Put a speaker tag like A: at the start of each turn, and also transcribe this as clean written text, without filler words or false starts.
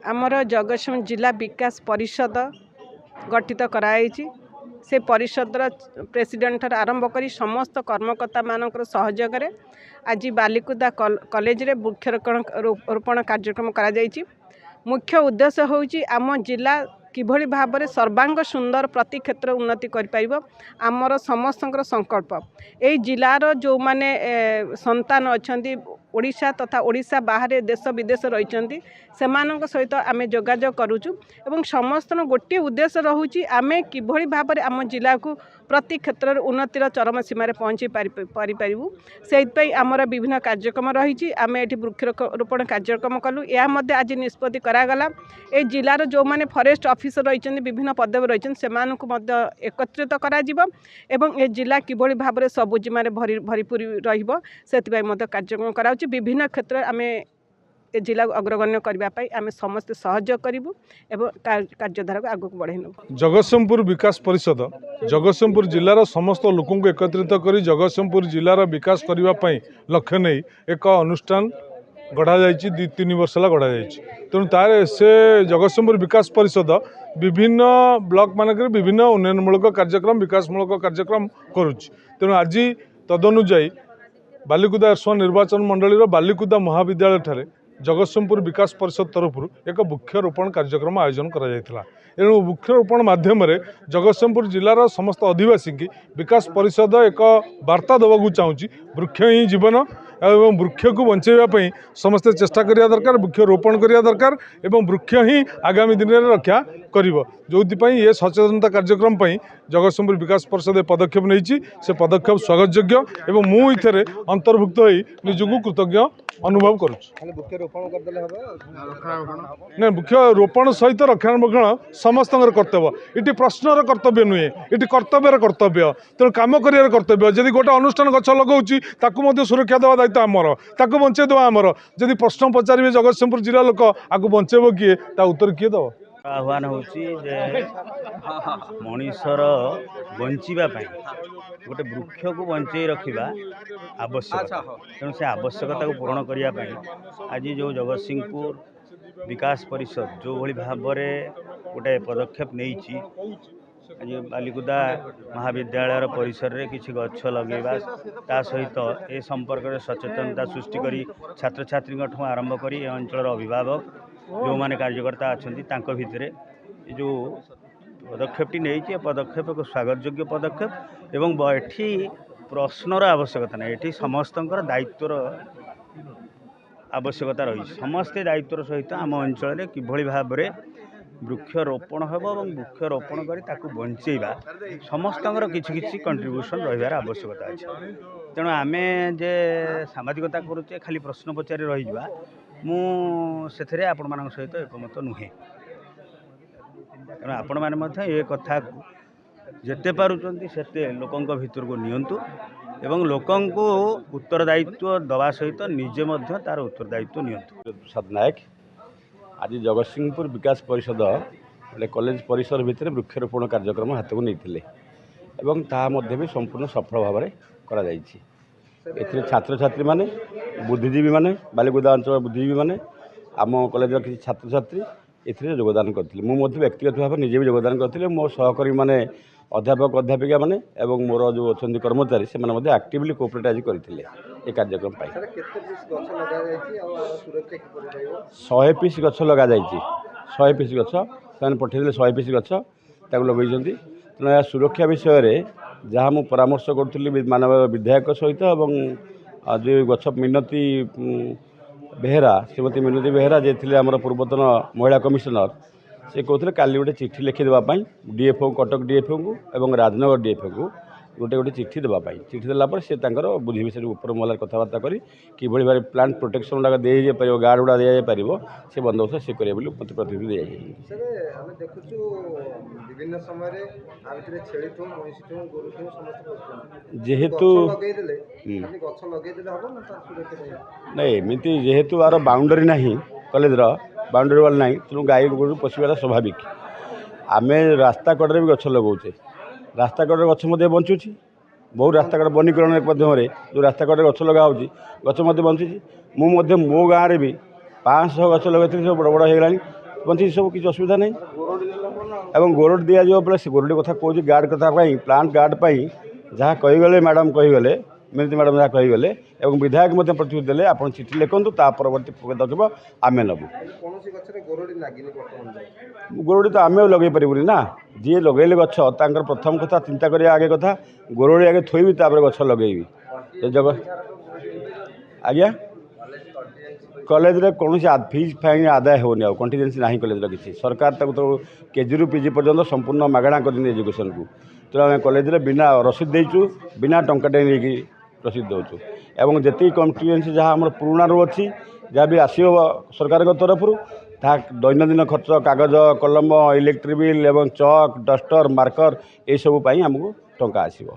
A: आमर जगतसिंहपुर जिला विकास परिषद गठित कराई से परिषदर प्रेसिडेंट आरंभ कर समस्त कर्मकर्ता मानकर सहयोग आज बालिकुदा कॉलेज रे वृक्षरोपण कार्यक्रम करा जायछि। मुख्य उद्देश्य होउछि आम जिला किभली भाव में सर्वांग सुंदर प्रति क्षेत्र उन्नति कर आमर समस्तंकर संकल्प ए जिलार जो माने संतान अच्छा ओडिशा तथा ओडिशा बाहर देश विदेश रही सहित आम जोगाजोग करुचु एवं समस्त गोटे उद्देश्य रोचे आम किभली भाव में आम जिला को प्रति क्षेत्र उन्नतिर चरम सीमार पहुँची पारिपारू से आमर विभिन्न कार्यक्रम रही आम ये वृक्षरोपण कार्यक्रम कलु या आज निष्पत्ति करागला ए जिलार जो माने फॉरेस्ट ऑफिसर रही विभिन्न पदवी रही से एकत्रित करा एवं ए जिला किभली भाव में सबुजिमार भरीपूरी से कार्यक्रम करा विभिन्न क्षेत्र आम ए जिला अग्रगण्य करने आम समस्त सहयोग करूँ एवं कार्यधारा को आगक बढ़े
B: जगतसिंहपुर विकास परिषद जगतसिंहपुर जिलार समस्त लोकों को एकत्रित कर जगतसिंहपुर जिलार विकास करने लक्ष्य नहीं एक अनुष्ठान गढ़ा जाइए 2-3 वर्ष है गढ़ा जाइए तेणु तार से जगतसिंहपुर विकास परिषद विभिन्न ब्लॉक मानक विभिन्न उन्नयनमूलक कार्यक्रम विकासमूलक कार्यक्रम करुच्ची तेणु आज तदनुजाई बालिकुदा एरसमा निर्वाचन मंडल बालिकुदा महाविद्यालय ठारे जगतसिंहपुर विकास परिषद तरफ एक वृक्षरोपण कार्यक्रम आयोजन करा जायतिला। एणु वृक्षरोपण माध्यम जगतसिंहपुर जिलार समस्त आदिवासी की विकास परिषद एक वार्ता देवाक चाहूँगी वृक्ष ही जीवन एवं वृक्ष को बचाइवाई समस्ते चेष्टा करिया दरकार वृक्षरोपण करिया दरकार एवं वृक्ष ही आगामी दिन में रक्षा करिवो जो ये सचेतनता कार्यक्रम जगतसिंहपुर विकास परिषद पदक्षेप नहीं से पदक्षेप स्वागत योग्य एवं मु इथरे अंतर्भुक्त हो निजक कृतज्ञ अनुभव करुँ। वृक्षरोपण सहित रक्षणाबेक्षण समस्त कर्तव्य ये प्रश्नर कर्तव्य नुहे ये कर्तव्यर कर्तव्य तेणु कम कर कर्तव्य जदि गोटे अनुष्ठान गछ लगा सुरक्षा देवा दायित्व आमर ताकू बंचे देवा आमर जदि प्रश्न पचारे जगतसिंहपुर जिला लोक आगे बंचेब किए ता उत्तर किए दब
C: आह्वान होची मनीषर बंचापी गोटे वृक्ष को बंचे रखा आवश्यक तेणु से आवश्यकता को पूरण करने आज जो जगतसिंहपुर विकास परिषद जो भली भाव में गोटे पदक्षेप नहीं आज बालिकुदा महाविद्यालय परिसर में किसी गछ लगेगा ता सहित ए संपर्क में सचेतनता सृष्टि करी छात्र छात्री आरंभ करी अंचल अभिभावक जो माने कार्यकर्ता अच्छा भितर जो पदक्षेपटी नहीं पदक्षेप एक स्वागत योग्य पदक्षेप एवं एठी प्रश्नर आवश्यकता नहीं एठी समस्त दायित्वर आवश्यकता रही समस्ते दायित्वर सहित आम अंचल किभली भाव में वृक्षरोपण हम और वृक्षरोपण कर बंचेवा समस्त किसी कंट्रीब्यूशन रही आवश्यकता अच्छे तेणु आम जे सामाजिकता करुचे खाली प्रश्न पचारि रही मुझे आपण मान सहित एकमत नुहे तेणु आपण मैंने ये कथा जिते पार्टी से लोकों भीतर को नियंतु एवं लोकों को उत्तरदायित्व दवा सहित निजे तार उत्तरदायित्व नियंतु।
D: प्रसाद नायक आज जगतसिंहपुर विकास परिषद गोटे कॉलेज परिसर भितर वृक्षरोपण कार्यक्रम हाथ को नहीं एवं ता मध्य भी संपूर्ण सफल भाव में करा जायछि। एथिरे छात्र छात्री माने बुद्धिजीवी माने बालिकुदा अंचल बुद्धिजीवी माने आम कॉलेज किसी छात्र छात्री एथिरे योगदान करथिले मु मध्य व्यक्तिगत भाव निजे भी योगदान करथिले मो सहकर्मी माने अध्यापक अध्यापिका माने एवं मोर जो अछंती कर्मचारी से माने एक्टिवली कोऑपरेट आज करथिले ए कार्यक्रम पाई 100 पीस गछ लगा जायछि 100 पीस गछ से पठेले 100 पीस गछ ताको लगैछन्ती तेणु या सुरक्षा विषय रे जहाँ मु परामर्श करुली मानव विधायक सहित जो गछ मिनती बेहेरा श्रीमती मिनती बेहेरा जे थे आम पूर्वतन महिला कमिशनर से कहते काली गोटे चिठी लिखिदेवाई डीएफओ कटक डीएफओ को एवं राजनगर डीएफओ को गोटे गोटे चिठी देवाई चिठी देला से बुद्धि विषय उपर महल कथबार्ता करी कि भाई प्लांट प्रोटेक्शन गुड़ा दे पार गार्ड गुड़ा दि पार से बंदोबस्त से करेंगे मत प्रतिनिधि जेहेतु नहीं एमती जेहेतु आर बाउंडरी ना कॉलेज बाउंडरी वाल ना तेणु गाई गोरु पशुवार स्वाभाविक आम रास्ता कड़े भी गछ लगाऊे रास्ता कड़े गछ बंचुची बहुत रास्ता कड़ वनीकरण माध्यम जो रास्ता कड़े गछ लगा गछ बंचुची मो गाँव में भी 500 गछ लगे सब बड़ बड़ होगा ବଞ୍ଚିଛି ସବୁ, କିଛି ଅସୁବିଧା ନାହିଁ। ଏବଂ ଗୋରଡ଼ି ଦିଆଯିବ ବୋଲେ ସେ ଗୋରଡ଼ି କଥା କହୁଛି, ଗାର୍ଡ଼ କଥା ପାଇଁ ପ୍ଲାଣ୍ଟ ଗାର୍ଡ଼ ପାଇଁ ଯାହା କହିଗଲେ ମ୍ୟାଡ଼ାମ୍ କହିଗଲେ, ମିନିତି ମ୍ୟାଡ଼ାମ୍ ଯାହା କହିଗଲେ ଏବଂ ବିଧାୟକ ମଧ୍ୟ ପ୍ରତିଶ୍ରୁତି ଦେଲେ, ଆପଣ ଚିଠି ଲେଖନ୍ତୁ, ତା ପରବର୍ତ୍ତୀ ପଦକ୍ଷେପ ଆମେ ନେବୁ। ଗୋରଡ଼ି ତ ଆମେ ଲଗାଇ ପାରିବୁନି ନା, ଯିଏ ଲଗାଇଲେ ଗଛ ତାଙ୍କର ପ୍ରଥମ କଥା ଚିନ୍ତା କରିବା ଆଗେ କଥା ଗୋରଡ଼ି ଆଗେ ଥୋଇବି, ତାପରେ ଗଛ ଲଗାଇବି। ଆଜ୍ଞା, କଲେଜରେ କୌଣସି ଫିଜ୍ ଫାଇନ୍ ଆଦାୟ ହେଉନି, ଆଉ କଣ୍ଟିଜେନ୍ସି ନାହିଁ କଲେଜର କିଛି। ସରକାର ତାକୁ ତ କେଜିରୁ ପିଜି ପର୍ଯ୍ୟନ୍ତ ସମ୍ପୂର୍ଣ୍ଣ ମାଗଣା କରିଛନ୍ତି ଏଜୁକେସନ୍କୁ। ତେଣୁ ଆମେ କଲେଜରେ ବିନା ରସିଦ ଦେଇଛୁ, ବିନା ଟଙ୍କାଟେ ନେଇକି ରସିଦ ଦେଉଛୁ। ଏବଂ ଯେତିକି କଣ୍ଟିଜେନ୍ସି ଯାହା ଆମର ପୁରୁଣାରୁ ଅଛି, ଯାହା ବି ଆସିବ ସରକାରଙ୍କ ତରଫରୁ, ତାହା ଦୈନନ୍ଦିନ ଖର୍ଚ୍ଚ, କାଗଜ କଲମ, ଇଲେକ୍ଟ୍ରିକ୍ ବିଲ୍ ଏବଂ ଚକ୍, ଡଷ୍ଟର, ମାର୍କର ଏସବୁ ପାଇଁ ଆମକୁ ଟଙ୍କା ଆସିବ।